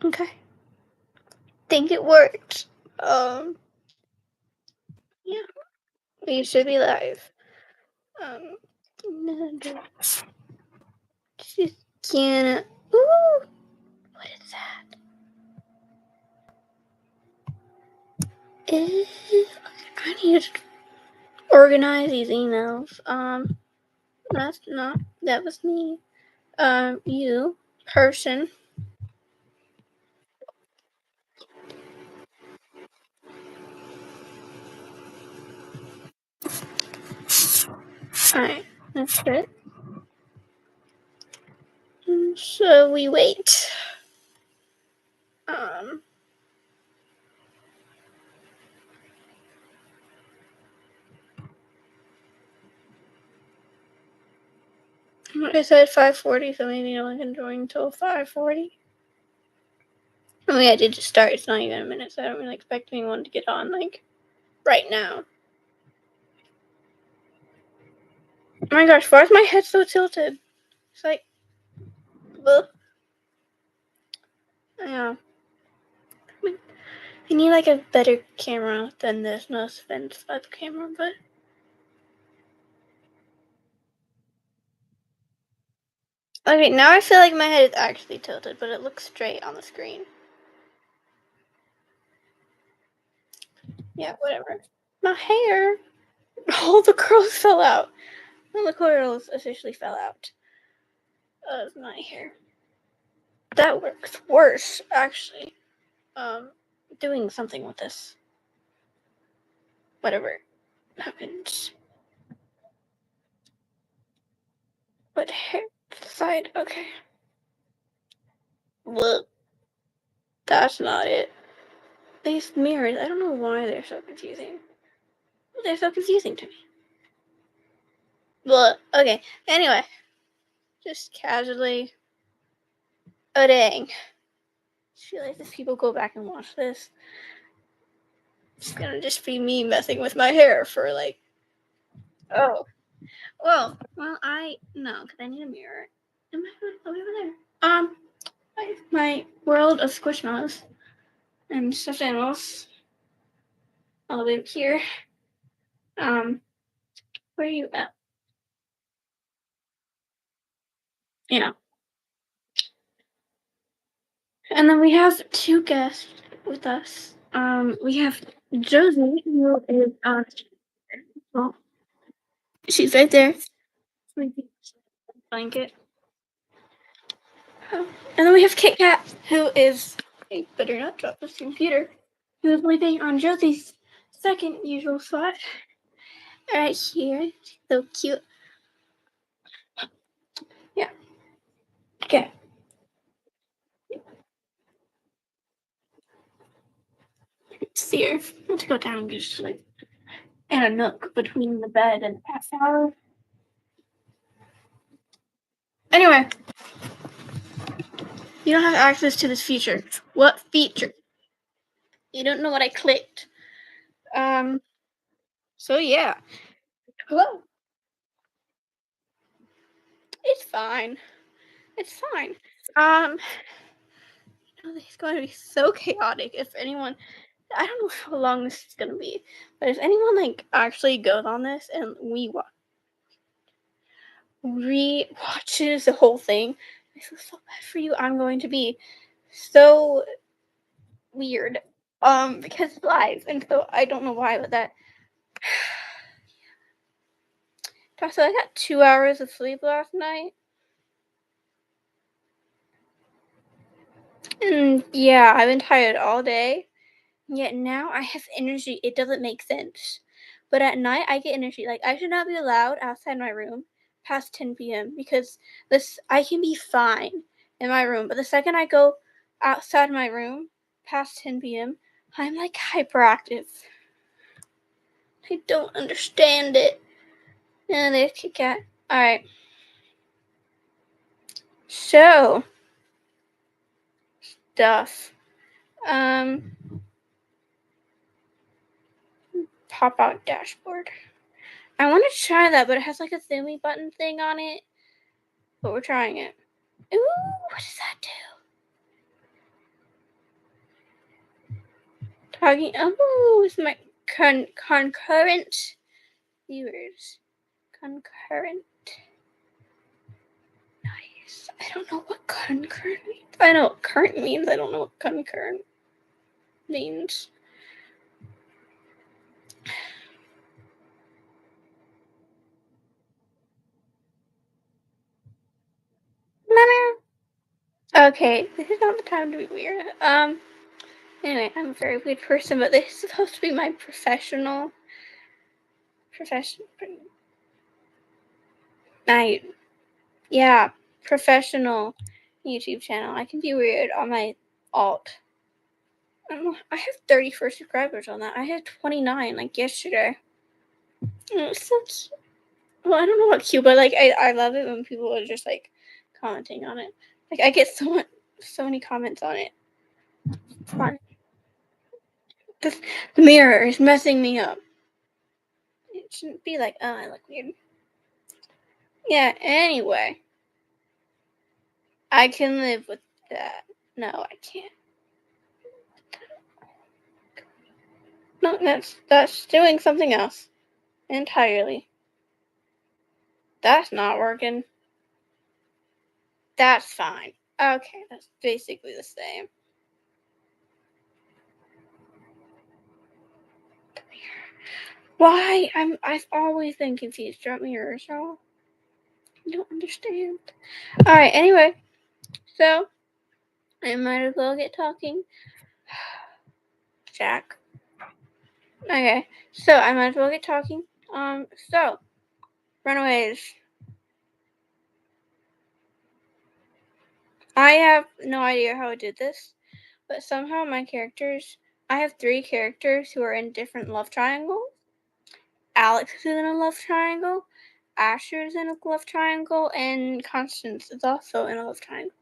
Okay. Think it worked. Yeah, we should be live. Um, just gonna. Ooh, what is that? I need to organize these emails. That's not. That was me. You person. Alright, that's it. So we wait. Um, I said 5:40, so maybe no one can join until 5:40. I mean, I did just start. It's not even a minute, so I don't really expect anyone to get on like right now. Oh my gosh, why is my head so tilted? It's like, ugh. Yeah. I need like a better camera than this. No offense, that camera, but okay. Now I feel like my head is actually tilted, but it looks straight on the screen. Yeah, whatever. My hair. All the curls fell out. All the curls officially fell out of my hair. That works worse, actually. Doing something with this. Whatever happens. But hair side, okay. Look, that's not it. These mirrors, I don't know why they're so confusing. They're so confusing to me. Look, okay. Anyway, just casually. Oh dang. I feel like if people go back and watch this, it's gonna just be me messing with my hair for like, oh. Well, I no, because I need a mirror. Am I over there? My world of squishmallows and stuffed animals. All the way up here. Where are you at? Yeah. And then we have two guests with us. We have Josie, who is well, she's right there, sleeping blanket. Oh. And then we have Kit Kat, who is I better not drop this computer. Who is sleeping on Josie's second usual spot, right here. So cute. Yeah. Okay. See her. I have to go down and just like in a nook between the bed and the bath shower. Anyway, you don't have access to this feature. What feature? You don't know what I clicked. Um. So yeah. Hello. It's fine. It's fine. Um. It's going to be so chaotic. If anyone, I don't know how long this is going to be, but if anyone like actually goes on this and re-watches the whole thing, I feel so bad for you. I'm going to be so weird. Because it's live, and so I don't know why, but that. So I got 2 hours of sleep last night. And yeah, I've been tired all day. Yet now I have energy. It doesn't make sense. But at night I get energy. Like I should not be allowed outside my room past 10 p.m. because this I can be fine in my room. But the second I go outside my room past 10 p.m., I'm like hyperactive. I don't understand it. And there's Kit Kat. Alright. So stuff. Um Pop out dashboard. I want to try that, but it has like a zoomy button thing on it. But we're trying it. Ooh, what does that do? talking. Oh, it's my concurrent viewers. Concurrent. Nice. I don't know what concurrent means. I know what current means. I don't know what concurrent means. Okay, this is not the time to be weird. Anyway, I'm a very weird person, but this is supposed to be my professional professional YouTube channel. I can be weird on my alt. I have 34 subscribers on that. I had 29 like yesterday. It's so cute. Well, I don't know what cute, but like I love it when people are just like commenting on it. Like I get so many comments on it. It's fun. The mirror is messing me up. It shouldn't be like, oh, I look weird. Yeah, anyway. I can live with that. No, I can't. No, that's doing something else entirely. That's not working. That's fine. Okay, that's basically the same. Why? I've always been confused about mirrors, y'all. I don't understand. Alright, anyway. So I might as well get talking. Jack. Okay. So I might as well get talking. So Runaways. I have no idea how I did this, but somehow I have 3 characters who are in different love triangles. Alex is in a love triangle, Asher is in a love triangle, and Constance is also in a love triangle.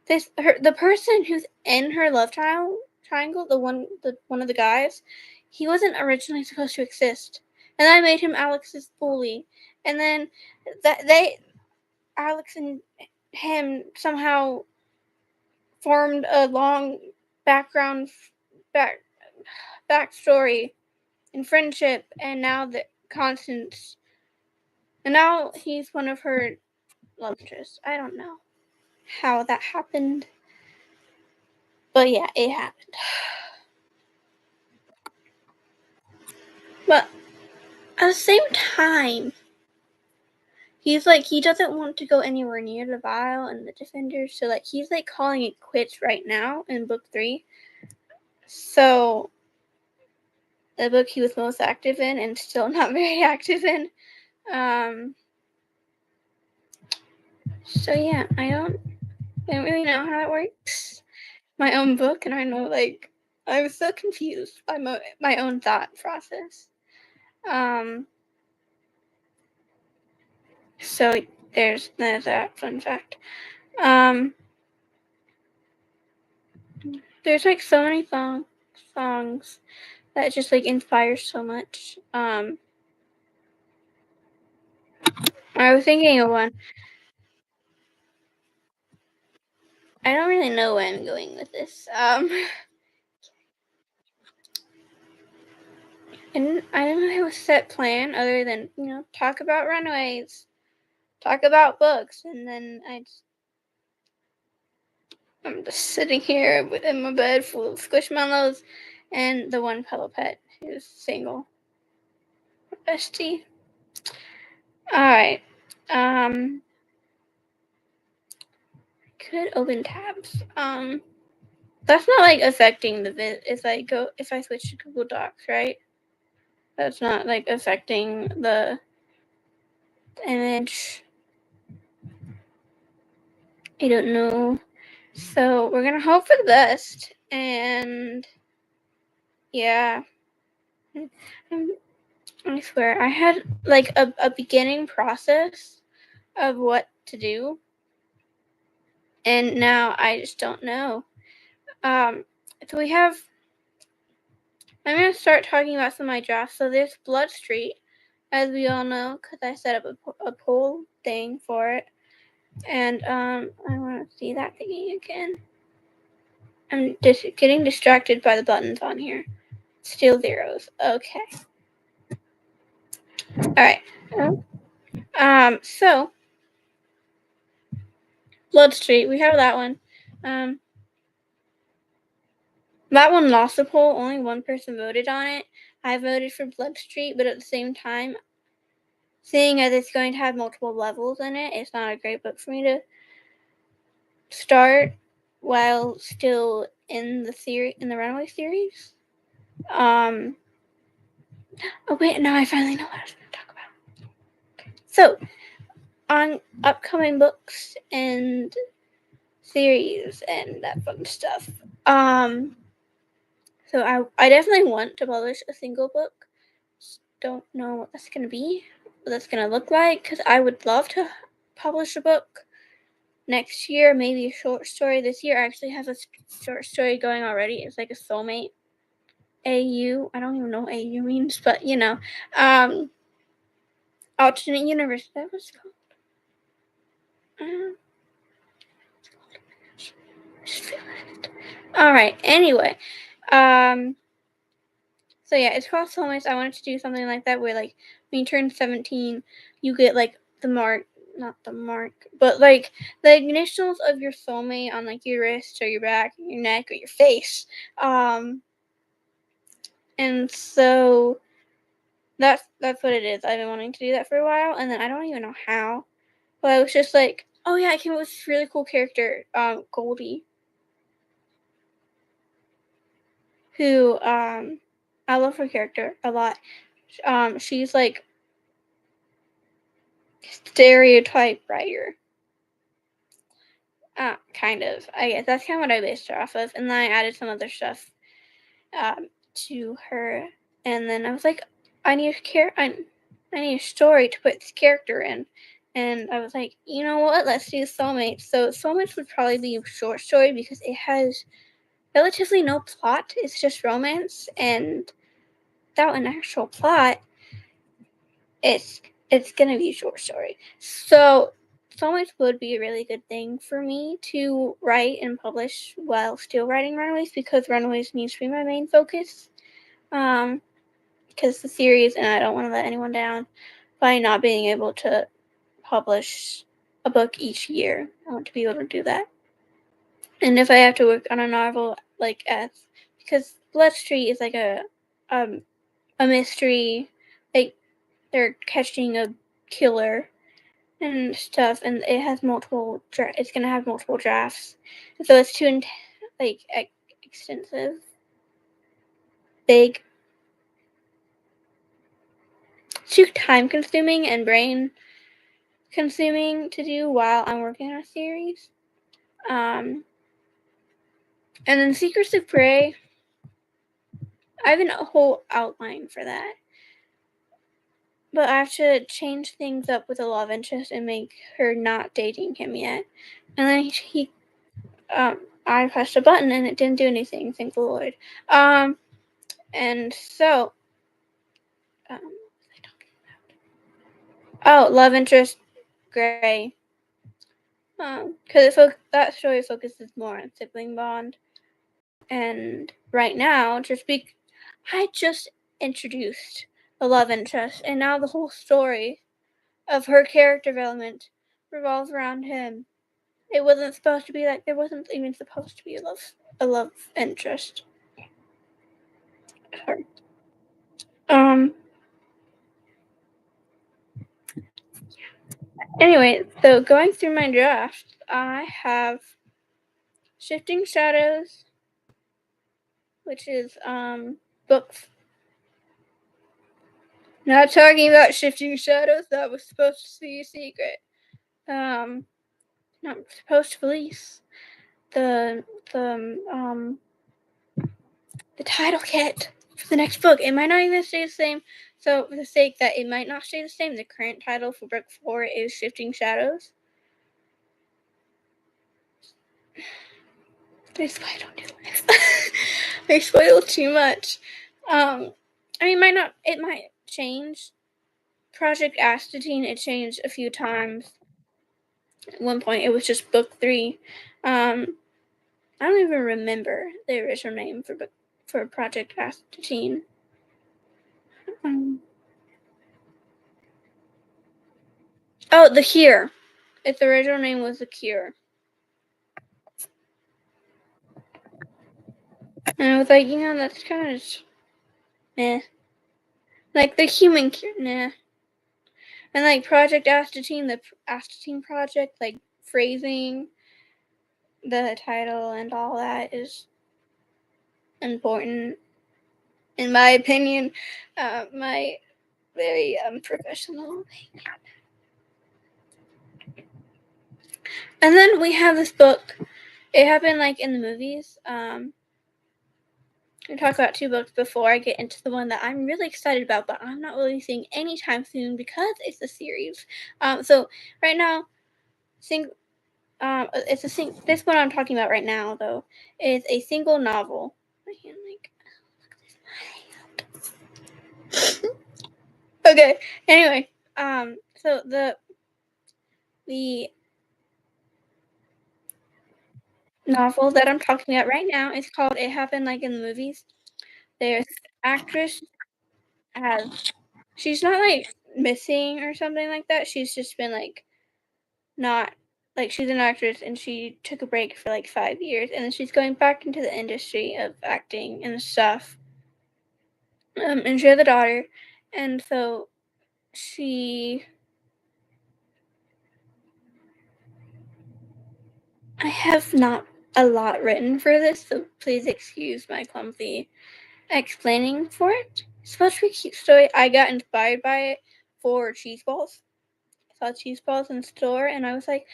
The person who's in her love triangle, one of the guys, he wasn't originally supposed to exist, and I made him Alex's bully, and then Alex and him somehow formed a long backstory and friendship, and now he's one of her love interests. I don't know how that happened, but yeah, it happened. But at the same time, he's like, he doesn't want to go anywhere near the Vile and the Defenders, so like he's like calling it quits right now in book 3. So the book he was most active in and still not very active in. So yeah, I don't really know how it works. My own book, and I know like I was so confused by my own thought process. So there's that fun fact. There's like so many songs that just like inspire so much. I was thinking of one. I don't really know where I'm going with this. And I don't have a set plan other than, talk about Runaways, talk about books, and then I'm just sitting here in my bed full of squishmallows and the one pillow pet who's single. Bestie. Alright. Could open tabs. That's not like affecting the if I switch to Google Docs, right? That's not like affecting the image. I don't know. So we're gonna hope for the best, and yeah, I swear I had like a beginning process of what to do, and now I just don't know. So I'm gonna start talking about some of my drafts. So there's Blood Street, as we all know, because I set up a poll thing for it, and I want to see that thingy again. I'm just getting distracted by the buttons on here. Still zeros. Okay. Alright. So Blood Street, we have that one. That one lost the poll. Only one person voted on it. I voted for Blood Street, but at the same time, seeing as it's going to have multiple levels in it, it's not a great book for me to start while still in the Runaway series. Oh wait, now I finally know what I was going to talk about. So, on upcoming books and series and that fun stuff. So I definitely want to publish a single book. Just don't know what that's gonna be, what that's gonna look like, because I would love to publish a book next year, maybe a short story. This year I actually have a short story going already. It's like a soulmate AU. I don't even know what AU means, but alternate universe. That was called. All right. Anyway, so yeah, it's called Soulmates. I wanted to do something like that where like when you turn 17, you get like the mark, not the mark, but like the initials of your soulmate on like your wrist or your back, your neck or your face. And so that's what it is. I've been wanting to do that for a while, and then I don't even know how. But I was just like, oh yeah, I came up with this really cool character, Goldie, who I love her character a lot. She's like stereotype writer. Kind of. I guess that's kind of what I based her off of, and then I added some other stuff to her, and then I was like, I need I need a story to put this character in, and I was like, you know what? Let's do Soulmates. So Soulmates would probably be a short story because it has relatively no plot. It's just romance, and without an actual plot, it's gonna be a short story. So Soulmates would be a really good thing for me to write and publish while still writing Runaways, because Runaways needs to be my main focus. Because the series, and I don't want to let anyone down by not being able to publish a book each year. I want to be able to do that. And if I have to work on a novel, like because Blood Street is like a mystery, like they're catching a killer and stuff, and it has multiple. It's gonna have multiple drafts, so it's too extensive, big, too time consuming and brain consuming to do while I'm working on a series. And then Secrets of Prey, I have a whole outline for that, but I have to change things up with a love interest and make her not dating him yet. And then I pressed a button and it didn't do anything. Thank the Lord. And so, what was I talking about? Oh, love interest, Gray. Because that story focuses more on sibling bond. And right now, I just introduced the love interest, and now the whole story of her character development revolves around him. It wasn't supposed to be like there wasn't even supposed to be a love interest. Sorry. Anyway, so going through my draft, I have Shifting Shadows, which is books. Not talking about Shifting Shadows. That was supposed to be a secret. Not supposed to release the title kit for the next book. It might not even stay the same. So for the sake that it might not stay the same, the current title for book 4 is Shifting Shadows. That's why I don't do this. I spoil too much. I mean, it might change. Project Astatine, it changed a few times. At one point, it was just book 3. I don't even remember the original name for book for Project Aspartame. Oh, The Cure. Its original name was The Cure. And I was like, that's kind of meh. Like the Human Cure, nah. And like Project Aspartame, the Aspartame Project, like phrasing the title and all that is important, in my opinion. My very unprofessional opinion. And then we have this book. It happened like in the movies. We talked about 2 books before I get into the one that I'm really excited about, but I'm not releasing anytime soon because it's a series. So right now, this one I'm talking about right now though is a single novel. Okay. Anyway, so the novel that I'm talking about right now is called "It Happened Like in the Movies." There's actress as she's not like missing or something like that. She's just been like not like she's an actress and she took a break for like 5 years and then she's going back into the industry of acting and stuff. And she has a daughter, and so she. I have not a lot written for this, so please excuse my clumsy explaining for it. It's supposed to be a cute story. I got inspired by it for cheese balls. I saw cheese balls in the store, and I was like,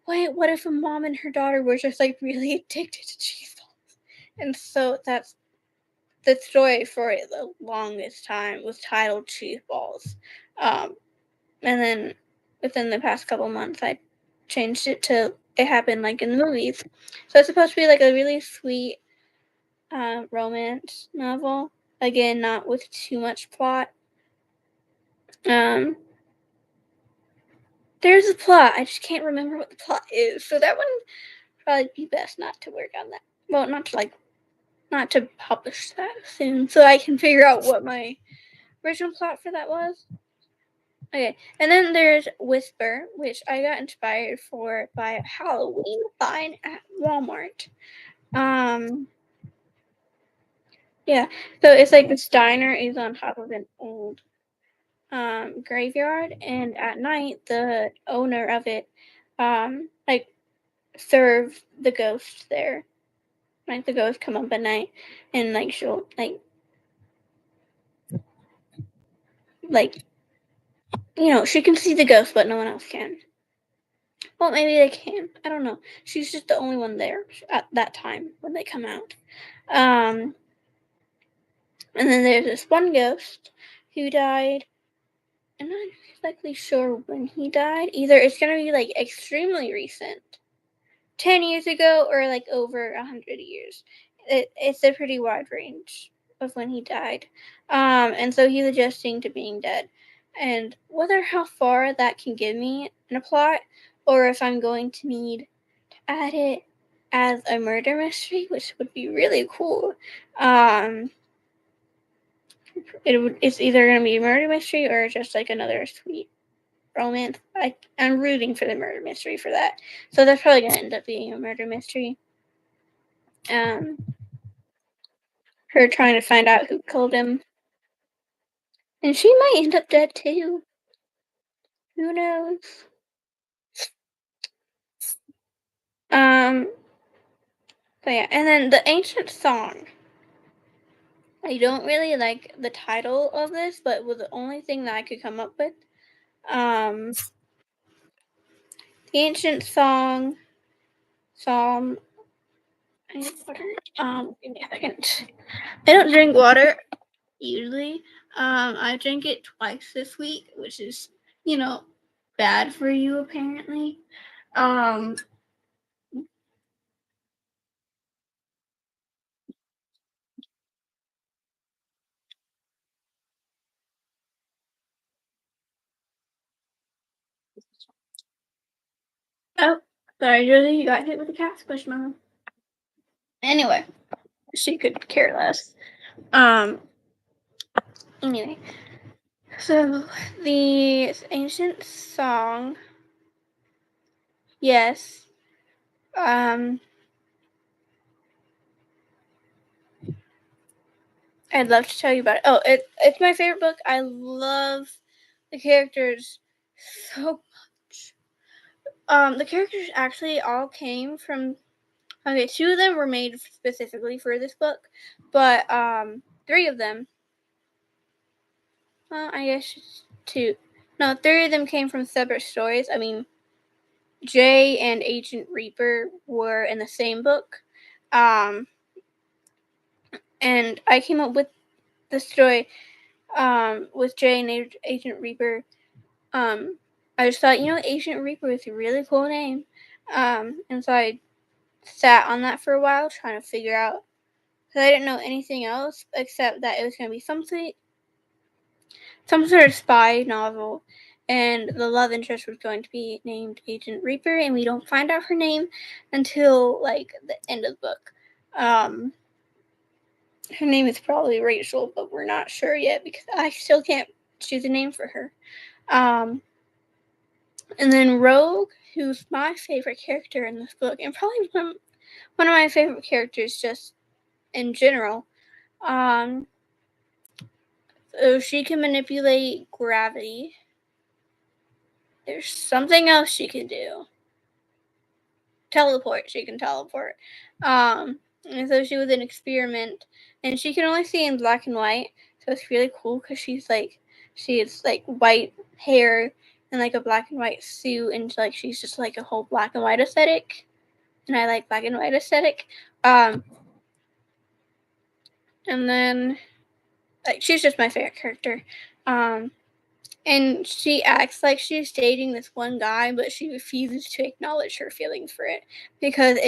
wait, what if a mom and her daughter were just like really addicted to cheese balls? And so that's the story for it the longest time was titled Cheese Balls. And then within the past couple months, I changed it to It Happened Like in the Movies. So it's supposed to be like a really sweet romance novel. Again, not with too much plot. Um, there's a plot. I just can't remember what the plot is. So that one probably be best not to work on that. Well, not to publish that soon, so I can figure out what my original plot for that was. Okay, and then there's Whisper, which I got inspired for by a Halloween find at Walmart. Yeah, so it's like the diner is on top of an old graveyard, and at night the owner of it like serve the ghosts there. Like the ghosts come up at night, and like she'll like she can see the ghost, but no one else can. Well, maybe they can. I don't know. She's just the only one there at that time when they come out. Um, and then there's this one ghost who died. I'm not exactly sure when he died. Either it's gonna be like extremely recent, 10 years ago, or like over 100 years. It's a pretty wide range of when he died. And so he's adjusting to being dead. And whether how far that can give me in a plot, or if I'm going to need to add it as a murder mystery, which would be really cool. It's either gonna be a murder mystery or just like another sweet romance. I'm rooting for the murder mystery for that. So that's probably gonna end up being a murder mystery. Um, her trying to find out who killed him, and she might end up dead too. Who knows? Um, but yeah, and then the ancient song. I don't really like the title of this, but it was the only thing that I could come up with. Um, the ancient song, Psalm. Give me a second. I don't drink water usually. I drank it twice this week, which is, bad for you apparently. Um, oh, sorry, Josie, you got hit with a cat squishmallow. Anyway, she could care less. Anyway, so the ancient song, yes. Um, I'd love to tell you about it. Oh, it's my favorite book. I love the characters so much. The characters actually all came from. Okay, two of them were made specifically for this book, but three of them. Well, I guess two. No, three of them came from separate stories. I mean, Jay and Agent Reaper were in the same book, um, and I came up with the story with Jay and Agent Reaper. Um, I just thought, Agent Reaper is a really cool name, and so I sat on that for a while trying to figure out, because I didn't know anything else except that it was going to be some sort of spy novel, and the love interest was going to be named Agent Reaper, and we don't find out her name until like the end of the book. Her name is probably Rachel, but we're not sure yet because I still can't choose a name for her. And then Rogue, who's my favorite character in this book, and probably one of my favorite characters just in general. So she can manipulate gravity. There's something else she can do. Teleport. She can teleport. And so she was an experiment, and she can only see in black and white. So it's really cool because she has like white hair and like a black and white suit, and like she's just like a whole black and white aesthetic. And I like black and white aesthetic. And then like she's just my favorite character. And she acts like she's dating this one guy, but she refuses to acknowledge her feelings for it because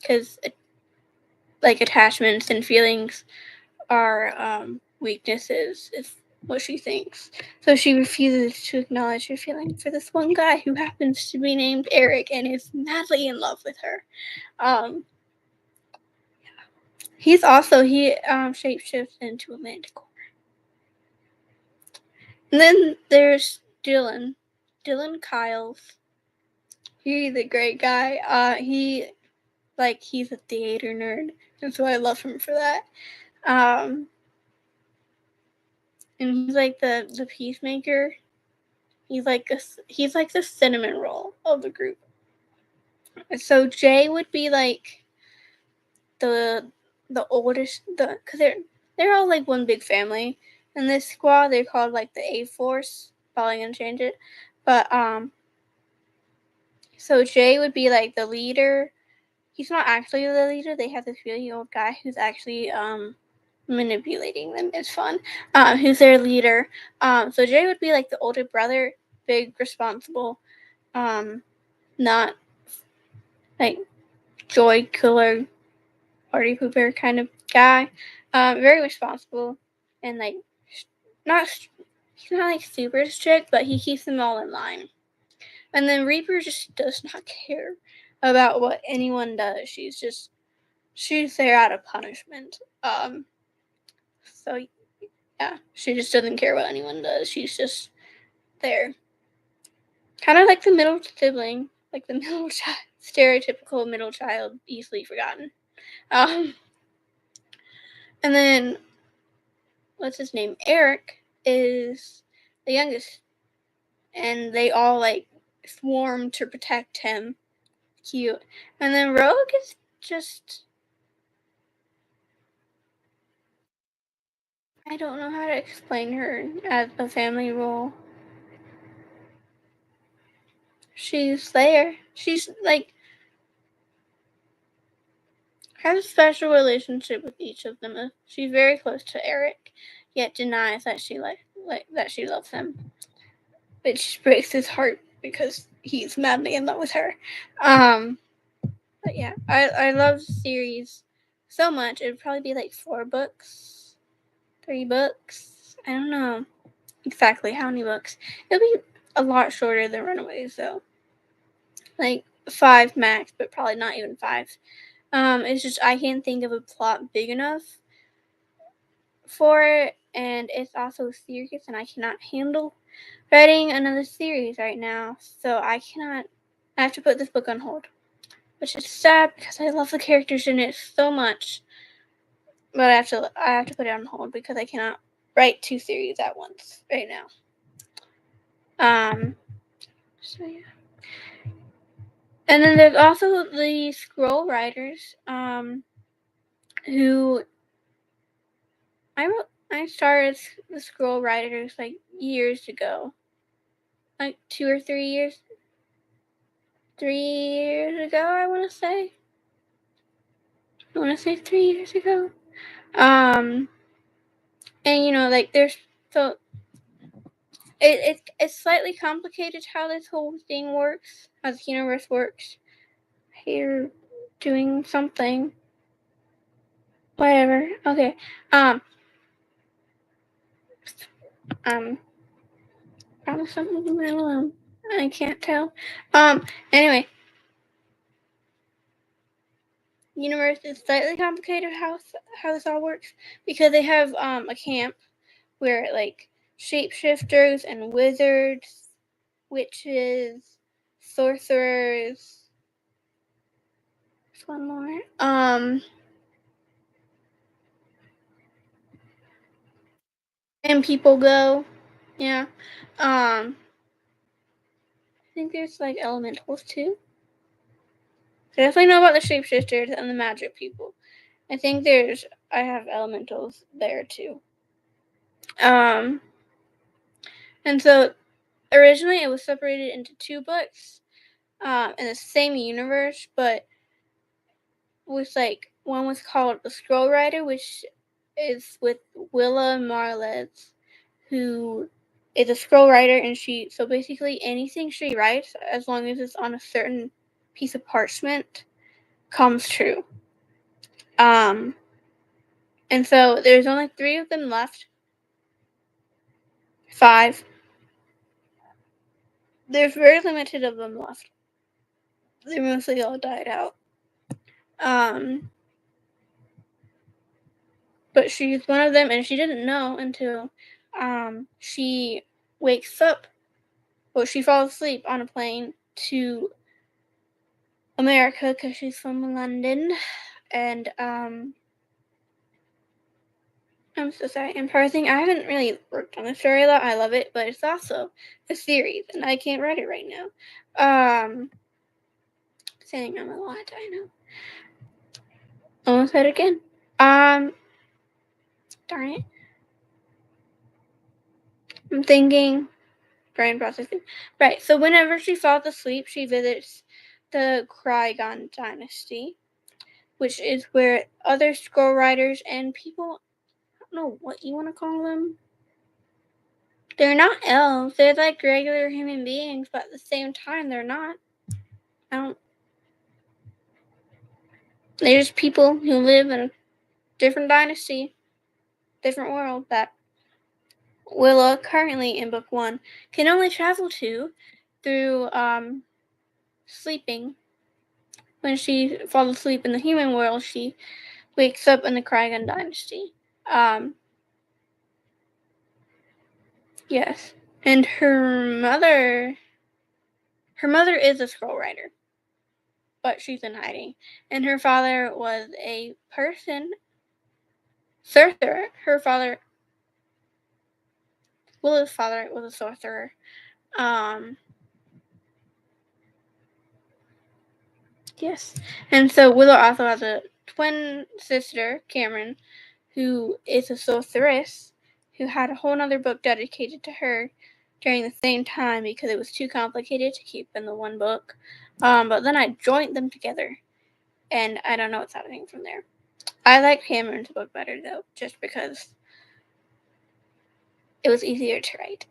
because like attachments and feelings are weaknesses, is what she thinks. So she refuses to acknowledge her feelings for this one guy who happens to be named Eric and is madly in love with her. Um, he shapeshifts into a manticore. And then there's Dylan. Dylan Kyles. He's a great guy. He's a theater nerd, and so I love him for that. And he's like the peacemaker. He's like the cinnamon roll of the group. So Jay would be like the oldest, because they're all like one big family. In this squad, they're called like the A Force. Probably gonna change it, but so Jay would be like the leader. He's not actually the leader. They have this really old guy who's actually manipulating them. It's fun. Who's their leader? So Jay would be like the older brother, big, responsible, not like joy killer, party pooper kind of guy. Very responsible and like not. He's not like super strict, but he keeps them all in line. And then Reaper just does not care about what anyone does. She's there out of punishment. So yeah, she just doesn't care what anyone does. She's just there. Kind of like the middle sibling, like the middle child, stereotypical middle child, easily forgotten. Um, and then what's his name? Eric is the youngest, and they all like swarm to protect him. Cute. And then Rogue is just, I don't know how to explain her as a family role. She's there. She's like has a special relationship with each of them. She's very close to Eric, yet denies that she that she loves him, which breaks his heart because he's madly in love with her. But yeah, I love the series so much. It'd probably be like 4 books, 3 books. I don't know exactly how many books. It'll be a lot shorter than Runaways though, like 5 max, but probably not even 5. It's just I can't think of a plot big enough for it, and it's also serious, and I cannot handle writing another series right now. So I cannot. I have to put this book on hold, which is sad because I love the characters in it so much. But I have to put it on hold because I cannot write 2 series at once right now. So yeah. And then there's also the scroll writers, who I started the scroll writers like years ago, like 2 or 3 years, 3 years ago. I want to say 3 years ago. And like there's so it's slightly complicated how this whole thing works, how the universe works. Here, doing something, whatever. Okay. Um. Probably something in my alone. I can't tell. Anyway, universe is slightly complicated how this all works because they have a camp where like shapeshifters and wizards, witches, sorcerers. There's one more. And people go. Yeah. I think there's like elementals too. I definitely know about the shapeshifters and the magic people. I have elementals there too. Um, and so originally it was separated into 2 books, in the same universe, but was like one was called The Scroll Rider, which is with Willa Marlez, who is a scroll writer, and so basically anything she writes, as long as it's on a certain piece of parchment, comes true. And so there's only 3 of them left. 5. There's very limited of them left. They mostly all died out. Um, but she's one of them, and she didn't know until she wakes up. Well, she falls asleep on a plane to America because she's from London, and I'm so sorry. And parsing, I haven't really worked on the story a lot. I love it, but it's also a series, and I can't write it right now. Saying I'm a lot, I know. Almost said it again. Darn it. I'm thinking, brain processing. Right, so whenever she falls asleep, she visits the Krygon dynasty, which is where other scroll writers and people, I don't know what you want to call them. They're not elves. They're like regular human beings, but at the same time, they're not. I don't. They're just people who live in a different dynasty, different world that Willa, currently in book 1, can only travel to through sleeping. When she falls asleep in the human world, she wakes up in the Krygan dynasty. Yes. And her mother is a scroll writer, but she's in hiding. And her father was a person, sorcerer. Willa's father was a sorcerer. Yes. And so Willow also has a twin sister, Cameron, who is a sorceress, who had a whole other book dedicated to her during the same time because it was too complicated to keep in the one book. But then I joined them together, and I don't know what's happening from there. I like Cameron's book better, though, just because it was easier to write.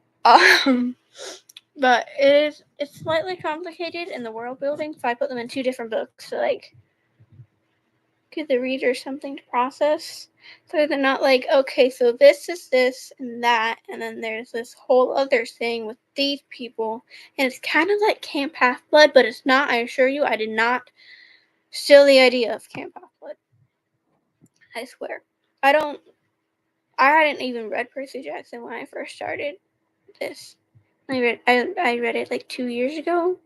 But it's slightly complicated in the world building, so I put them in 2 different books to like give the reader something to process. So they're not like, okay, so this is this and that, and then there's this whole other thing with these people. And it's kind of like Camp Half-Blood, but it's not. I assure you, I did not Still the idea of Camp Hotfoot. I swear. I hadn't even read Percy Jackson when I first started this. I read it like 2 years ago.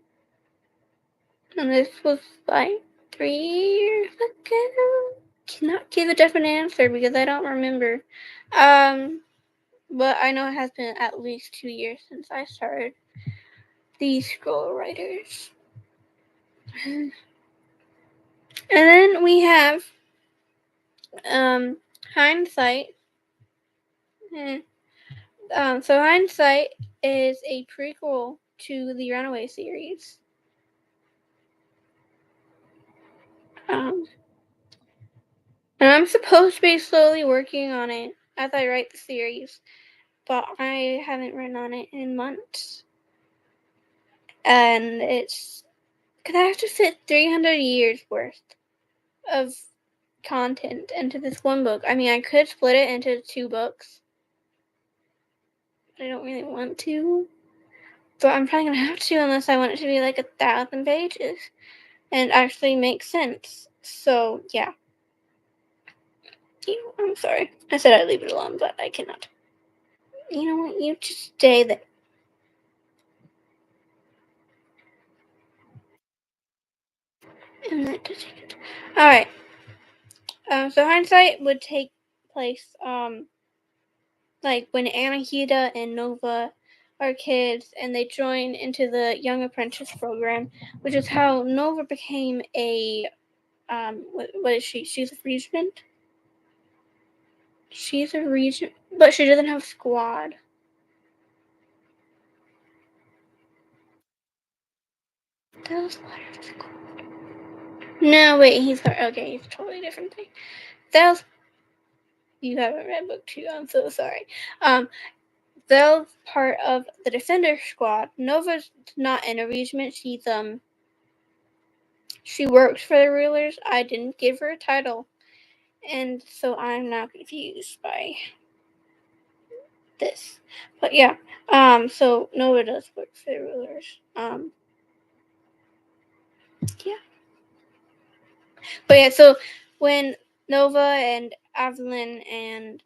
And this was like 3 years ago. Cannot give a definite answer because I don't remember. But I know it has been at least 2 years since I started these scroll writers. And then we have Hindsight. So Hindsight is a prequel to the Runaway series. And I'm supposed to be slowly working on it as I write the series, but I haven't written on it in months. And it's because I have to fit 300 years worth of content into this one book. I mean, I could split it into 2 books, but I don't really want to. But I'm probably gonna have to unless I want it to be like 1,000 pages and actually make sense. So yeah. I'm sorry. I said I'd leave it alone, but I cannot. You know what? You just stay there. And that does it. Alright. So Hindsight would take place, like when Anahita and Nova are kids and they join into the Young Apprentice program, which is how Nova became a, what is she? She's a regent? She's a regent, but she doesn't have a squad. Those letters. No, wait, he's a totally different thing. Those, you haven't read book 2, I'm so sorry. They're part of the Defender Squad. Nova's not in a regiment. She works for the rulers. I didn't give her a title, and so I'm not confused by this. But yeah, so Nova does work for the rulers. Yeah. But yeah, so when Nova and Evelyn and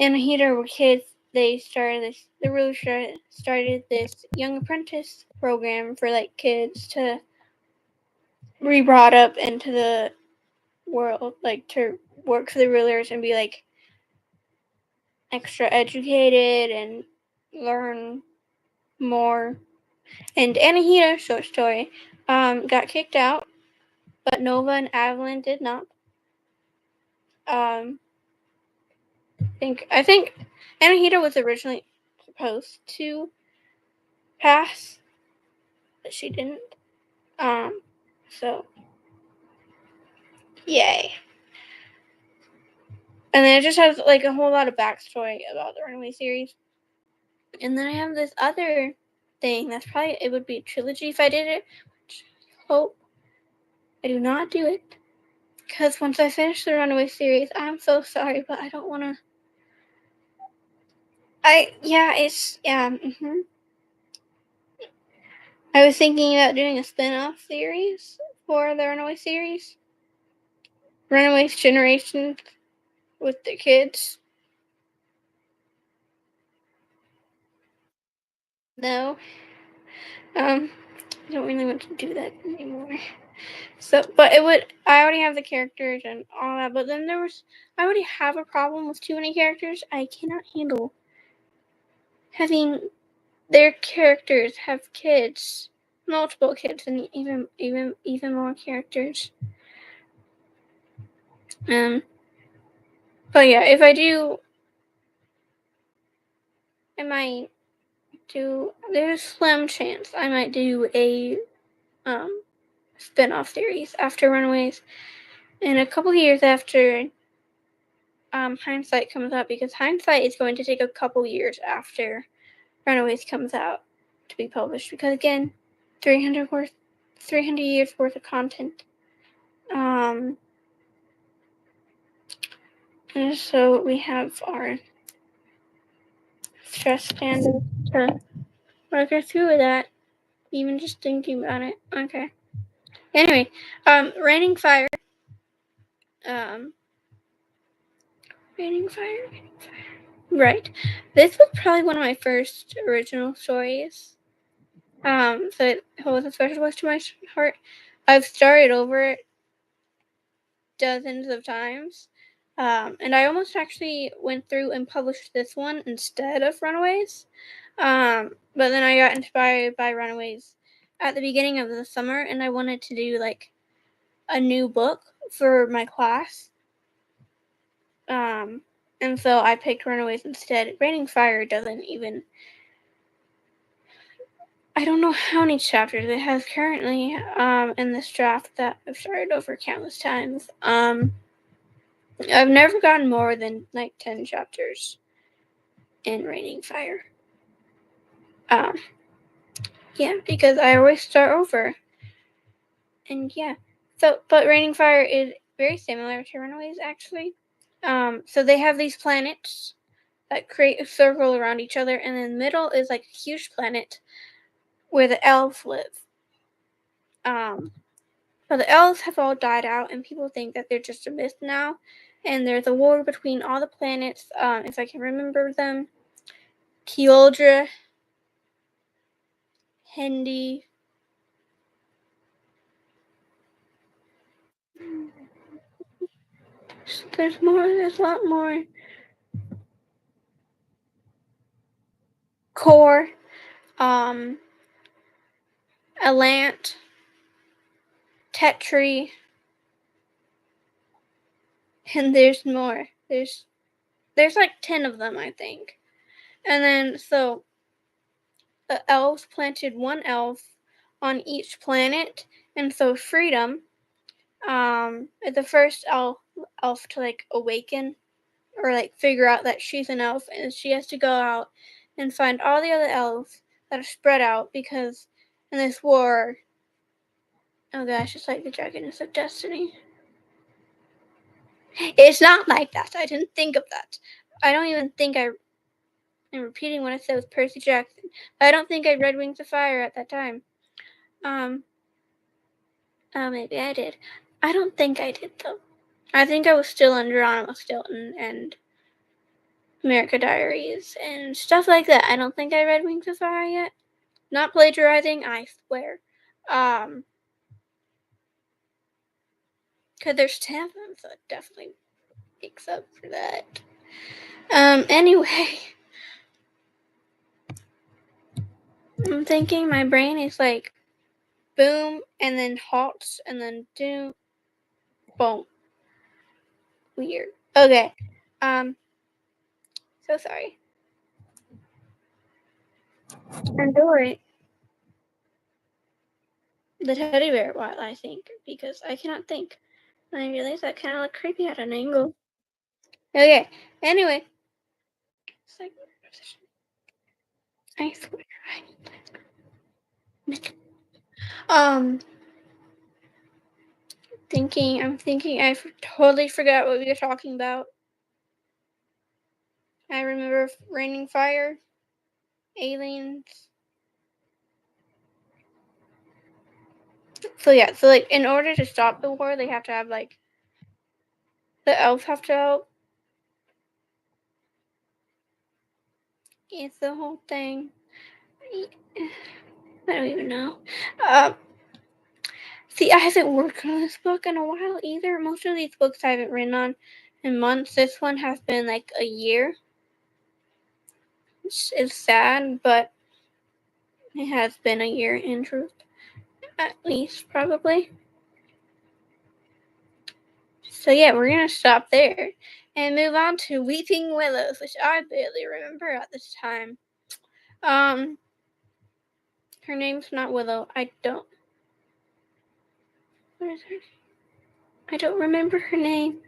Anahita were kids, they started the rulers started this Young Apprentice program for like kids to be brought up into the world, like to work for the rulers and be like extra educated and learn more. And Anahita, short story, got kicked out, but Nova and Evelyn did not. I think Anahita was originally supposed to pass, but she didn't. So yay. And then it just has like a whole lot of backstory about the Runaway series. And then I have this other thing that's probably, it would be a trilogy if I did it, which I hope I do not do it. Because once I finish the Runaway series, I'm so sorry, but I don't want to. I was thinking about doing a spin-off series for the Runaway series. Runaways Generations with the kids. No. I don't really want to do that anymore. So, but I already have the characters and all that, but then I already have a problem with too many characters. I cannot handle having their characters have kids, multiple kids, and even more characters. But yeah, if I do, I might do, there's a slim chance I might do a, spin-off series after Runaways in a couple years after Hindsight comes out, because Hindsight is going to take a couple years after Runaways comes out to be published, because again, 300 years worth of content. And so we have our stress standard to work through that, even just thinking about it. Okay. Anyway, Raining Fire. Raining Fire. Right. This was probably one of my first original stories. So it holds a special place to my heart. I've started over it dozens of times. And I almost actually went through and published this one instead of Runaways. But then I got inspired by Runaways at the beginning of the summer, and I wanted to do like a new book for my class. And so I picked Runaways instead. Raining Fire doesn't even. I don't know how many chapters it has currently in this draft that I've started over countless times. I've never gotten more than like 10 chapters in Raining Fire. Yeah, because I always start over. And yeah, but Raining Fire is very similar to Runaways actually. So they have these planets that create a circle around each other, and in the middle is like a huge planet where the elves live. But the elves have all died out, and people think that they're just a myth now. And there's a war between all the planets, if I can remember them. Kyoldra, Hindi, there's a lot more. Core, Elant, Tetri, and there's more. There's like 10 of them, I think. And then so the elves planted one elf on each planet, and so Freedom, is the first elf to like awaken or like figure out that she's an elf, and she has to go out and find all the other elves that are spread out because in this war. Oh gosh, it's like the Dragons of Destiny. It's not like that. I didn't think of that. I don't even think I am repeating what I said with Percy Jackson. I don't think I read Wings of Fire at that time. Maybe I did. I don't think I did though. I think I was still on Geronimo Stilton and America Diaries and stuff like that. I don't think I read Wings of Fire yet. Not plagiarizing, I swear. Because there's 10 of them, so it definitely makes up for that. Anyway. I'm thinking my brain is like boom and then halts and then doom, boom. Weird. Okay. So sorry. Enjoy the teddy bear while I think because I cannot think. And I realize that kind of look creepy at an angle. Okay. Anyway. It's like, I swear. Um. I'm thinking. I totally forgot what we were talking about. I remember Raining Fire, aliens. So yeah. So like, in order to stop the war, they have to have like the elves have to help. It's the whole thing. I don't even know. See, I haven't worked on this book in a while either. Most of these books I haven't written on in months. This one has been like a year. It's sad, but it has been a year in truth. At least, probably. So yeah, we're going to stop there and move on to Weeping Willows, which I barely remember at this time. Her name's not Willow. What is her name? I don't remember her name.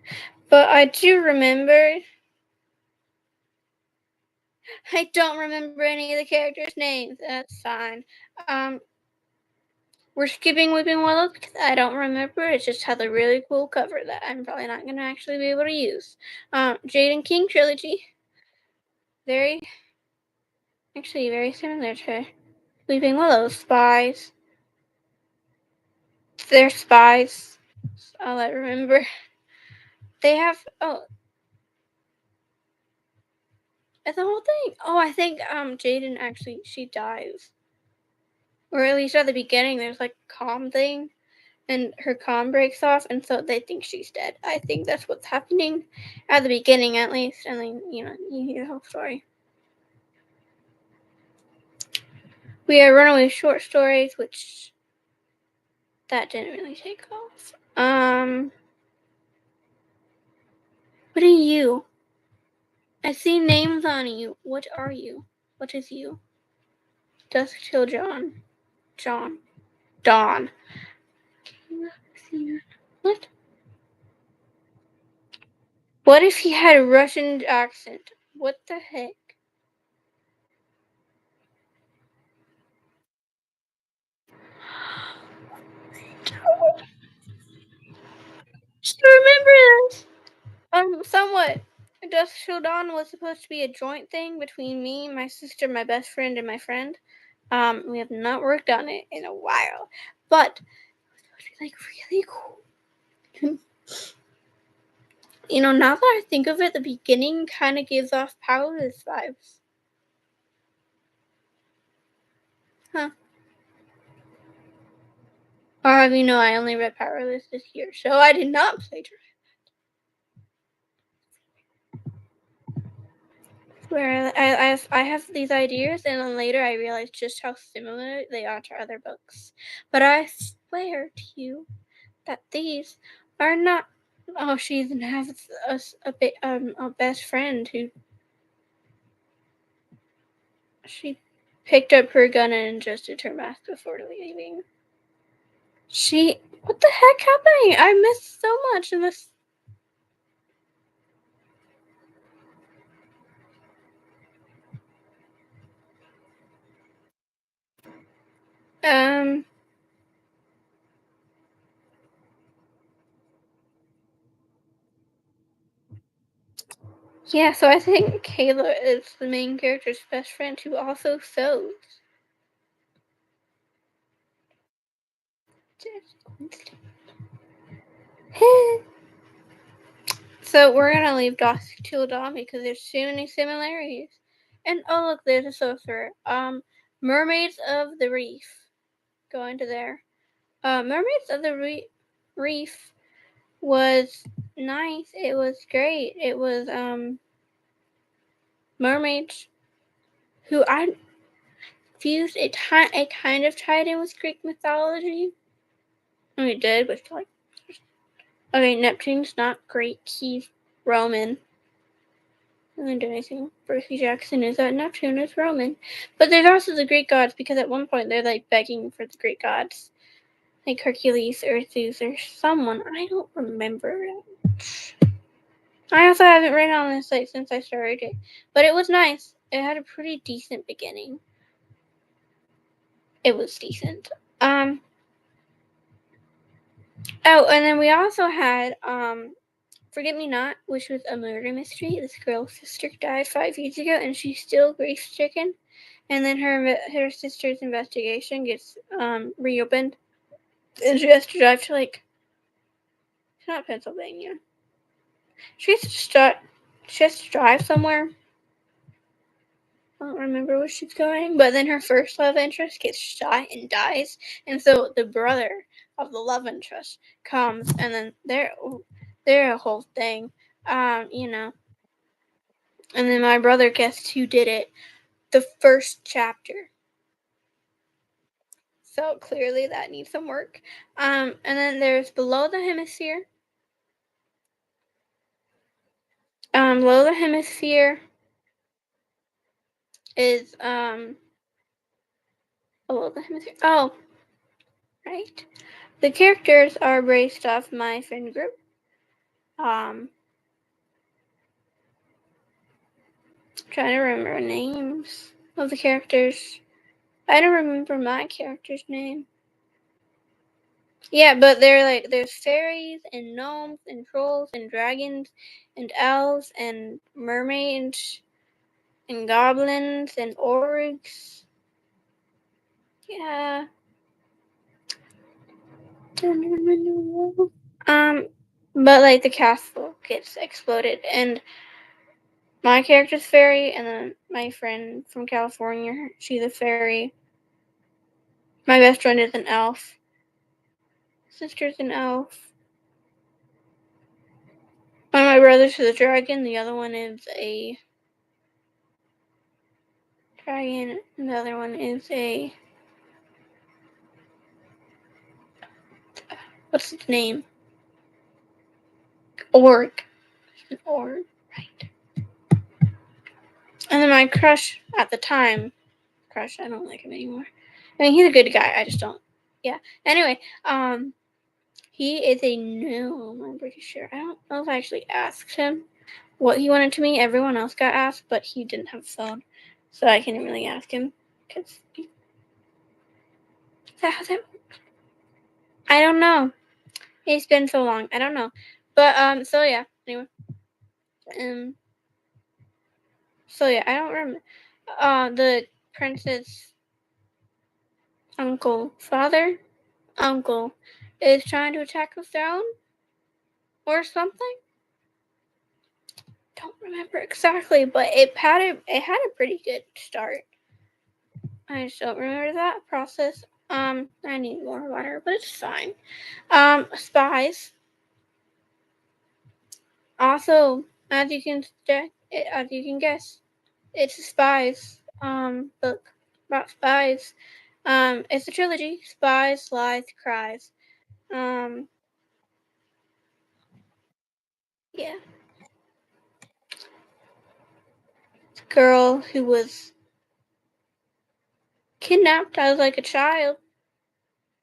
But I do remember. I don't remember any of the characters' names. That's fine. We're skipping Weeping Willow because I don't remember. It just has a really cool cover that I'm probably not going to actually be able to use. Jade and King trilogy. Very similar to Weeping Willow. Spies. They're spies. All I remember. They have the whole thing. Oh, I think Jaden actually she dies. Or at least at the beginning there's like a comm thing and her comm breaks off and so they think she's dead. I think that's what's happening at the beginning at least, and then you hear the whole story. We had Runaways short stories, which that didn't really take off. What are you? I see names on you. What are you? What is you? Dusk till John. John. Dawn. What? What if he had a Russian accent? What the heck? Just remember this. Somewhat. Dusk till Dawn was supposed to be a joint thing between me, my sister, my best friend, and my friend. We have not worked on it in a while, but it was like really cool. Now that I think of it, the beginning kind of gives off Powerless vibes. Huh. Or have you know I only read Powerless this year, so I did not plagiarize. Where I have these ideas, and then later I realized just how similar they are to other books. But I swear to you that these are not. Oh, she even has a best friend who she picked up her gun and adjusted her mask before leaving. What the heck happening? I missed so much in this. Um. Yeah, so I think Kayla is the main character's best friend who also sews. So we're gonna leave Dusk till Dawn because there's too many similarities. And oh look, there's a sorcerer. Mermaids of the Reef. Go into there. Mermaids of the Reef was nice. It was great. It was mermaids who I fused it kind of tied in with Greek mythology. I mean, it did, but like, okay, Neptune's not Greek. He's Roman. I didn't do anything. Percy Jackson is that Neptune is Roman, but there's also the Greek gods because at one point they're like begging for the Greek gods, like Hercules or Zeus or someone. I don't remember it. I also haven't read on this site since I started it, but it was nice. It had a pretty decent beginning. It was decent. Oh, and then we also had Forget Me Not, which was a murder mystery. This girl's sister died 5 years ago, and she's still grief-stricken. And then her sister's investigation gets reopened, and she has to drive to it's not Pennsylvania. She has to start. She has to drive somewhere. I don't remember where she's going, but then her first love interest gets shot and dies, and so the brother of the love interest comes, and then they're a whole thing, and then my brother guessed who did it. The first chapter. So clearly that needs some work. And then there's Below the Hemisphere. Below the Hemisphere is Below the Hemisphere. Oh, right. The characters are based off my friend group. Trying to remember names of the characters. I don't remember my character's name. Yeah, but there's fairies and gnomes and trolls and dragons and elves and mermaids and goblins and orcs. Yeah. But like the castle gets exploded, and my character's fairy, and then my friend from California, she's a fairy. My best friend is an elf. Sister's an elf. One of my brothers is a dragon. The other one is a dragon. And the other one is a, what's its name? Orc. An orc, right? And then my crush at the time, I don't like him anymore. I mean, he's a good guy. I just don't. Yeah. Anyway, he is a gnome. I'm pretty sure. I don't know if I actually asked him what he wanted to me. Everyone else got asked, but he didn't have a phone, so I couldn't really ask him. Cause I don't know. It's been so long. I don't know, but so yeah. Anyway, um, so yeah. I don't remember. The prince's uncle is trying to attack the throne or something. Don't remember exactly, but it had a pretty good start. I just don't remember that process. I need more water, but it's fine. Spies. Also, as you can guess, it's a spies book about spies. It's a trilogy: Spies, Lies, Cries. Um, yeah, the girl who was kidnapped as like a child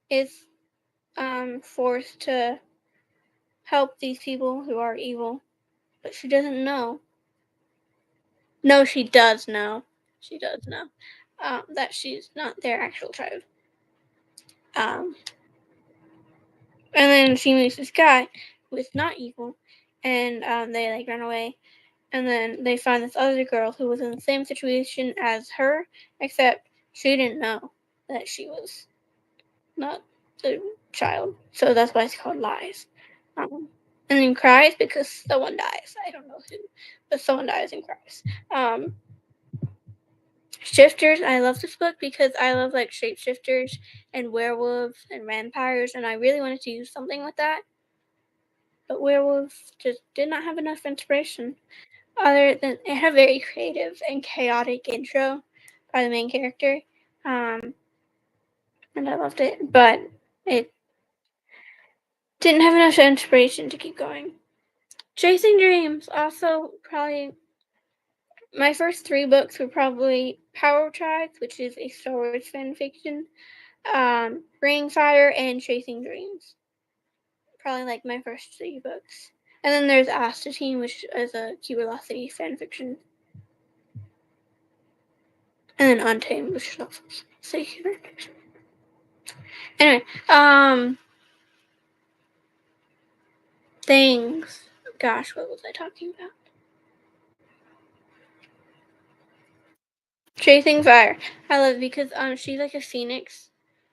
is forced to help these people who are evil, but she doesn't know. No, she does know. She does know that she's not their actual child. Um, and then she meets this guy who is not evil, and they like run away. And then they find this other girl who was in the same situation as her, except she didn't know that she was not the child. So that's why it's called Lies. And then cries because someone dies. I don't know who, but someone dies and cries. Shifters. I love this book because I love like shapeshifters and werewolves and vampires, and I really wanted to use something with that. But werewolves just did not have enough inspiration. Other than it had a very creative and chaotic intro by the main character, um, and I loved it, but it didn't have enough inspiration to keep going. Chasing Dreams, also probably my first three books were probably Power Tribes, which is a Star Wars fan fiction, Ring Fire, and Chasing Dreams. Probably like my first three books. And then there's Astatine, which is a Curiosity fan fiction. And then Untamed, which is also a fan fiction. Anyway, things. Gosh, what was I talking about? Chasing Fire. I love it because she's like a phoenix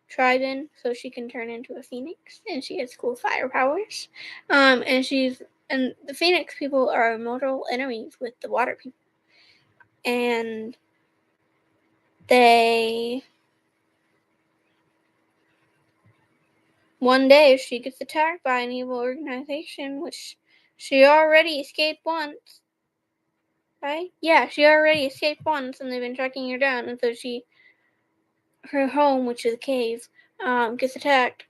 tribe, so she can turn into a phoenix, and she has cool fire powers. And the phoenix people are mortal enemies with the water people, and they one day she gets attacked by an evil organization, which she already escaped once. Right? Yeah, she already escaped once, and they've been tracking her down, and so her home, which is a cave, gets attacked,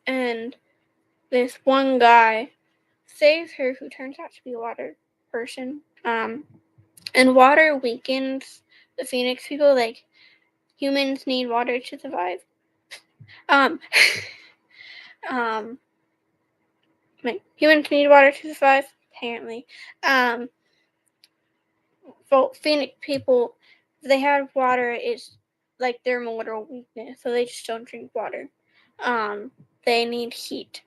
and this one guy saves her, who turns out to be a water person. And water weakens the phoenix people. Like humans need water to survive. Um, um, like, humans need water to survive. Apparently, for phoenix people, if they have water, it's like their mortal weakness, so they just don't drink water. They need heat.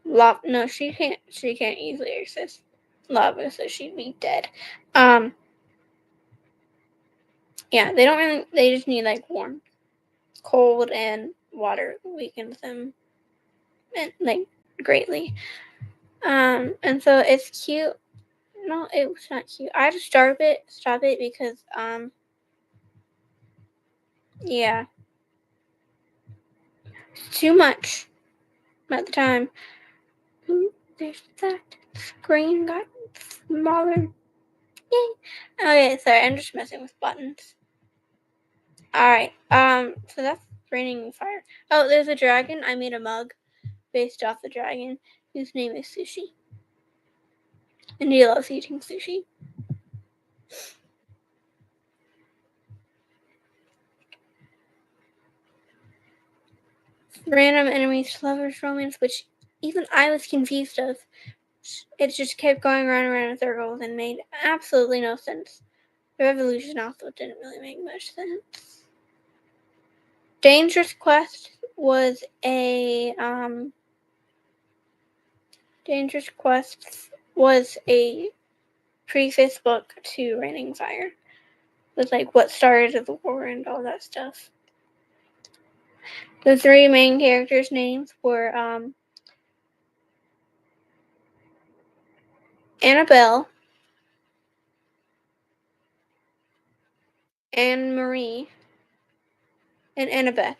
Lava. No, she can't. She can't easily resist lava, so she'd be dead. Yeah, they don't really. They just need like warm, cold, and water weakens them and like greatly. And so it's cute. No, it was not cute. I had to stop it because yeah, too much at the time. There's that screen got smaller. Yay. Okay, sorry, I'm just messing with buttons. Alright, so that's raining fire. Oh, there's a dragon. I made a mug based off the dragon, whose name is Sushi. And he loves eating sushi. Random enemies to lovers romance, which even I was confused of. It just kept going around and around in circles and made absolutely no sense. The revolution also didn't really make much sense. Dangerous Quest was a Dangerous Quest was a preface book to Raining Fire. With like what started the war and all that stuff. The three main characters' names were Annabelle, Anne Marie, and Annabeth.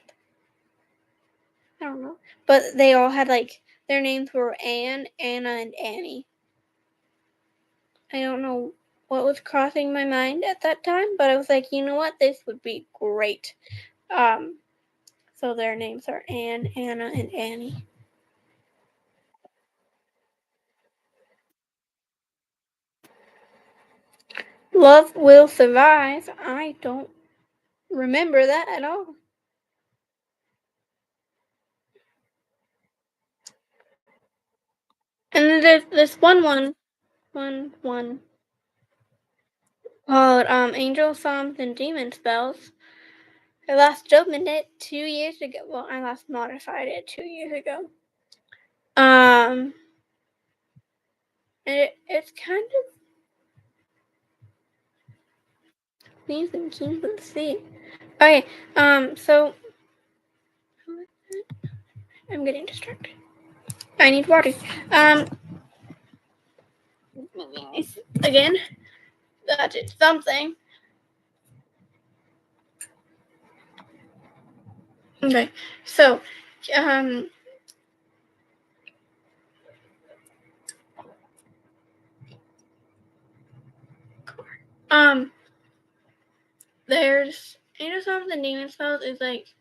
I don't know. But they all had like their names were Anne, Anna, and Annie. I don't know what was crossing my mind at that time, but I was like, you know what, this would be great. So their names are Anne, Anna, and Annie. Love Will Survive. I don't remember that at all. And then there's this one called Angel Psalms and Demon Spells. I last opened it 2 years ago. Well, I last modified it 2 years ago. And it's kind of Queens and Kings of the Sea. Okay, so I'm getting distracted. I need water. Again, that is something. Okay, so, um, um, there's Angel Psalms and Demon Spells is like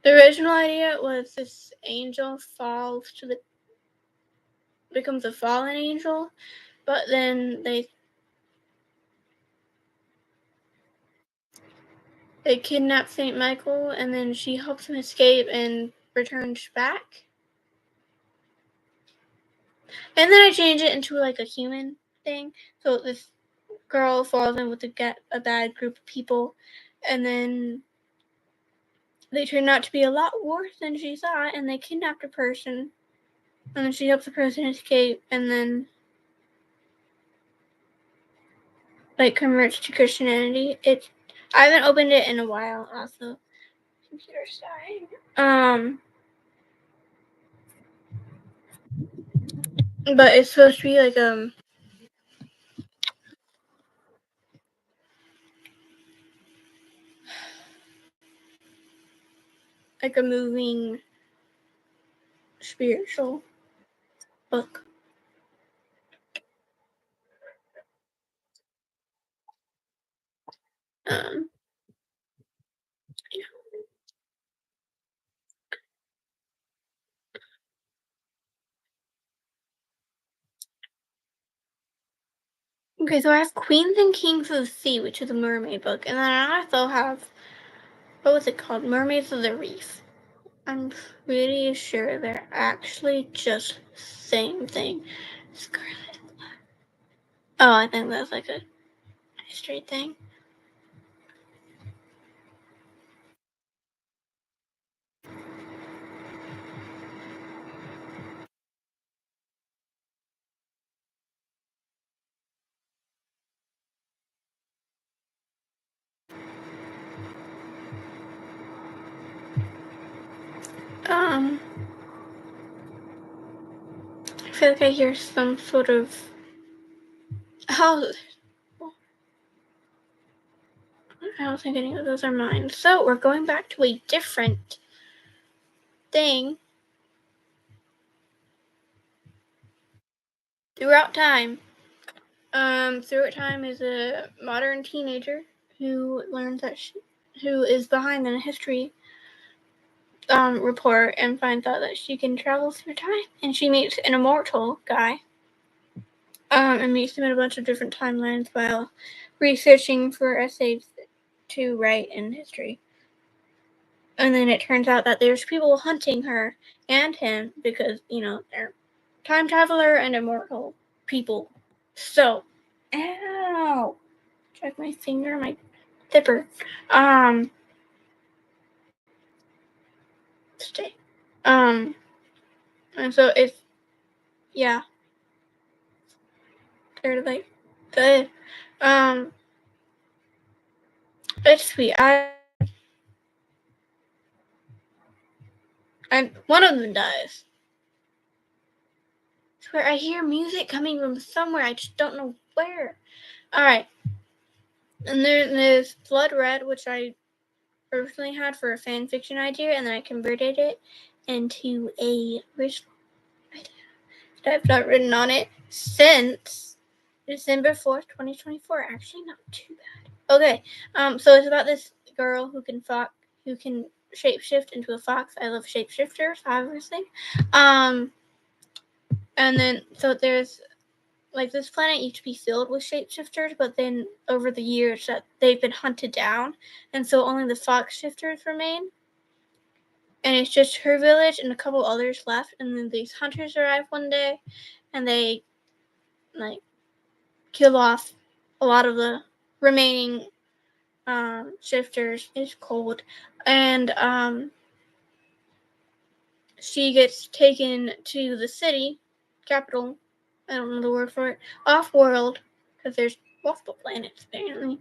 the original idea was this angel becomes a fallen angel, but then they kidnap Saint Michael, and then she helps him escape and returns back. And then I change it into like a human thing. So this girl falls in with a bad group of people, and then they turn out to be a lot worse than she thought, and they kidnapped a person, and then she helps the person escape, and then like converts to Christianity. I haven't opened it in a while. Also, computer's dying. But it's supposed to be like a moving spiritual book. Um, okay, so I have Queens and Kings of the Sea, which is a mermaid book, and then I also have what was it called? Mermaids of the Reef. I'm pretty sure they're actually just the same thing. Scarlet. Oh, I think that's like a history thing. I feel like I hear some sort of houses. I don't think any of those are mine. So we're going back to a different thing. Throughout Time. Throughout Time is a modern teenager who learns that who is behind in a history report and finds out that she can travel through time. And she meets an immortal guy. And meets him in a bunch of different timelines while researching for essays to write in history. And then it turns out that there's people hunting her and him because, they're time traveler and immortal people. So, ow! Check my finger, my zipper. Stay. And so it's, yeah. They're like, good. It's sweet. And one of them dies. I swear I hear music coming from somewhere. I just don't know where. Alright. And there's Blood Red, which I originally had for a fan fiction idea, and then I converted it into a original idea that I've not written on it since December 4th, 2024. Actually, not too bad. Okay. So it's about this girl who can shapeshift into a fox. I love shapeshifters, obviously. And then so there's like this planet used to be filled with shapeshifters, but then over the years that they've been hunted down, and so only the fox shifters remain. And it's just her village and a couple others left, and then these hunters arrive one day, and they like kill off a lot of the remaining shifters. It's cold, and she gets taken to the city capital. I don't know the word for it. Off world, because there's multiple planets apparently.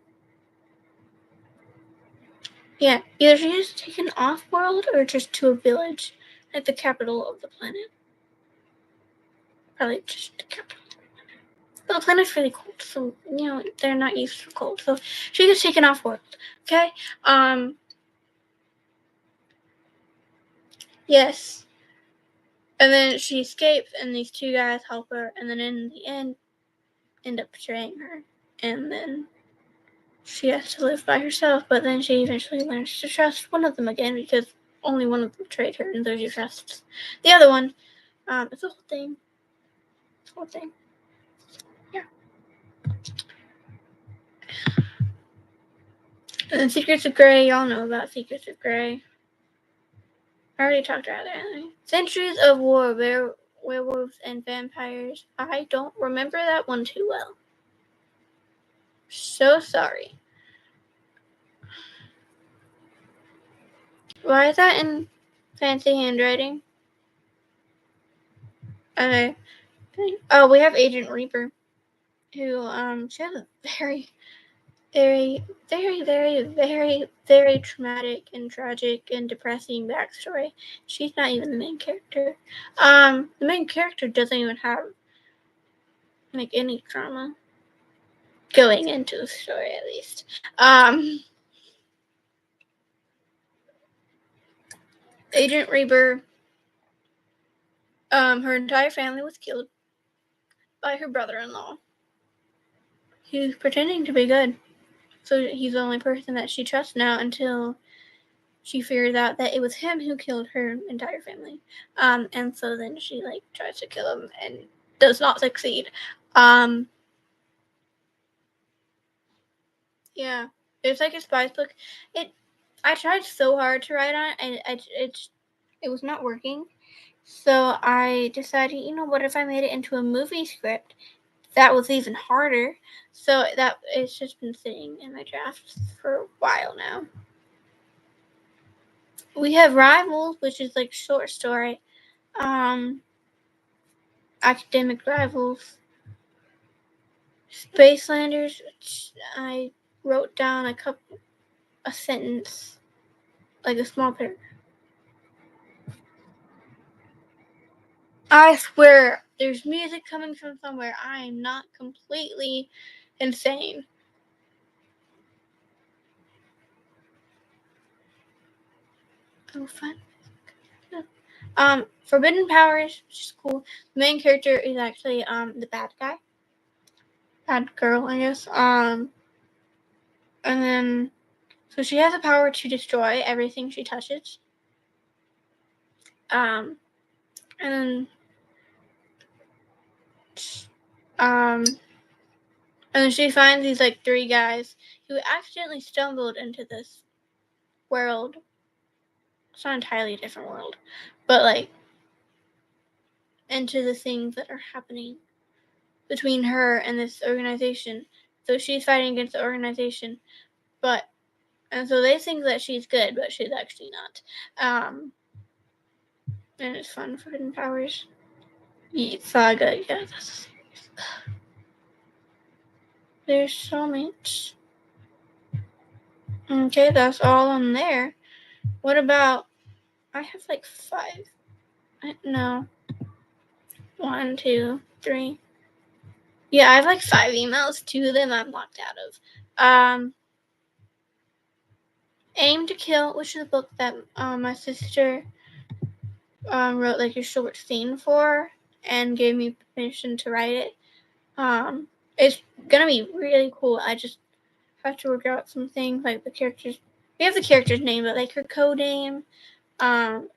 Yeah, either she is taken off world or just to a village at the capital of the planet. Probably just the capital. But the planet's really cold, so they're not used to cold. So she gets taken off world. Okay? Yes. And then she escapes, and these two guys help her, and then in the end end up betraying her. And then she has to live by herself, but then she eventually learns to trust one of them again because only one of them betrayed her, and so she trusts the other one. It's a whole thing. Yeah. And then Secrets of Grey, y'all know about Secrets of Grey. I already talked about that. Centuries of War, Werewolves and Vampires. I don't remember that one too well. So sorry. Why is that in fancy handwriting? Okay. Oh, we have Agent Reaper, who she has a very, very, very, very, very, very traumatic and tragic and depressing backstory. She's not even the main character. The main character doesn't even have like any trauma going into the story, at least. Agent Reaper, her entire family was killed by her brother-in-law. He's pretending to be good, so he's the only person that she trusts now until she figures out that it was him who killed her entire family. And so then she tries to kill him and does not succeed. Yeah, it's like a spice book. I tried so hard to write on it, and it was not working. So I decided, what if I made it into a movie script? That was even harder. So that it's just been sitting in my drafts for a while now. We have Rivals, which is like short story. Academic Rivals. Spacelanders, which I wrote down a sentence, like a small paragraph. I swear, there's music coming from somewhere. I am not completely insane. Oh, fun. Forbidden Powers, which is cool. The main character is actually the bad guy. Bad girl, I guess. And then so she has the power to destroy everything she touches. And then she finds these like 3 guys who accidentally stumbled into this world. It's not entirely a different world, but like into the things that are happening between her and this organization. So she's fighting against the organization, and so they think that she's good, but she's actually not. And it's fun. Forbidden Powers. Saga, yeah. There's so much. Okay, that's all on there. What about? I have like 5. No. 1, 2, 3. Yeah, I have like 5 emails. 2 of them I'm locked out of. Aim to Kill, which is a book that my sister wrote like a short scene for and gave me permission to write it. It's gonna be really cool. I just have to work out some things like the characters. We have the character's name, but like her code name.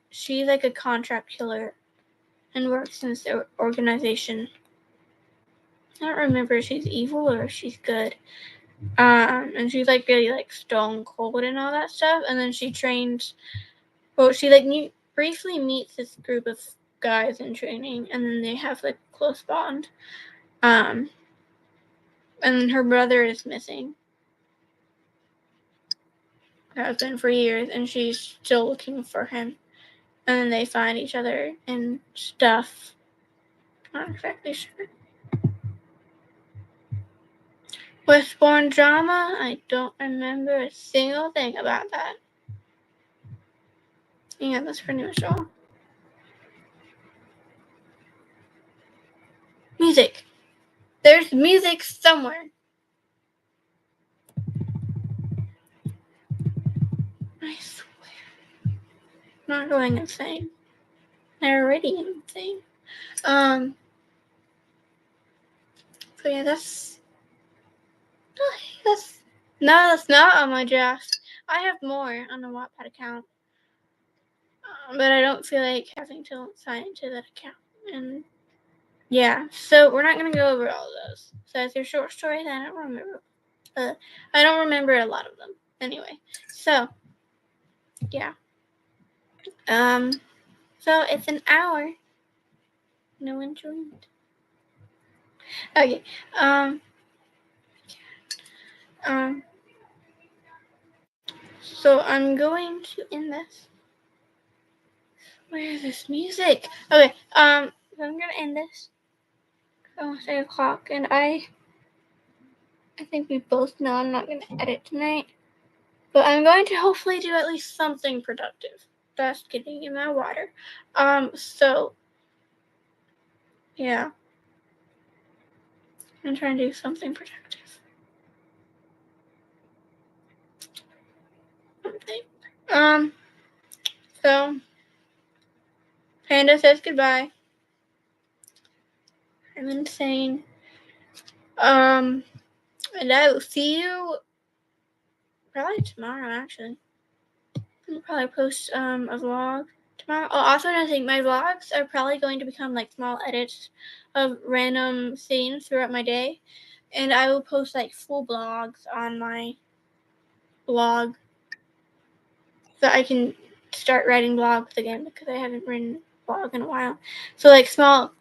She's like a contract killer and works in this organization. I don't remember if she's evil or if she's good. And she's like really like stone cold and all that stuff. And then she trains. Well, she like briefly meets this group of guys in training, and then they have like a close bond. And her brother is missing. Has been for years, and she's still looking for him. And then they find each other and stuff. Not exactly sure. Westbourne drama, I don't remember a single thing about that. Yeah, that's pretty much all. Music. There's music somewhere. I swear. I'm not going insane. They're already insane. So yeah, that's that's not on my draft. I have more on the Wattpad account, but I don't feel like having to sign into that account. And yeah, so we're not gonna go over all of those. So it's your short stories. I don't remember. I don't remember a lot of them. Anyway, so yeah. So it's an hour. No one joined. Okay. So I'm going to end this. Where is this music? Okay. So I'm gonna end this. I want to say o'clock, and I think we both know I'm not gonna edit tonight, but I'm going to hopefully do at least something productive. That's getting in my water. So yeah, I'm trying to do something productive. So Panda says goodbye. I'm insane. And I will see you probably tomorrow. Actually, I'll probably post a vlog tomorrow. Oh, also, I think my vlogs are probably going to become like small edits of random scenes throughout my day, and I will post like full blogs on my blog so I can start writing blogs again because I haven't written a blog in a while. So like small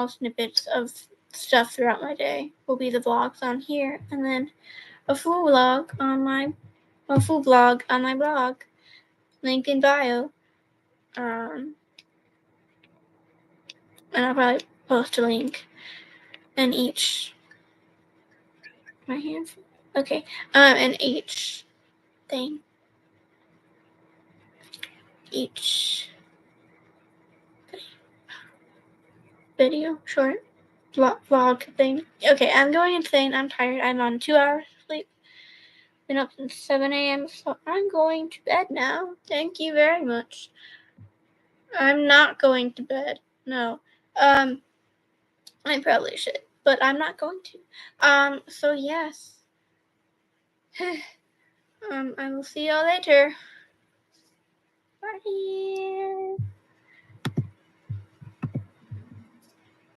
snippets of stuff throughout my day will be the vlogs on here, and then a full blog on my blog, link in bio. And I'll probably post a link in each my hands. Okay. In each thing. Each thing. video, short vlog thing. Okay, I'm going insane. I'm tired. I'm on 2 hours of sleep. Been up since 7 a.m. So I'm going to bed now. Thank you very much. I'm not going to bed. No. I probably should, but I'm not going to. So yes. I will see y'all later. Bye.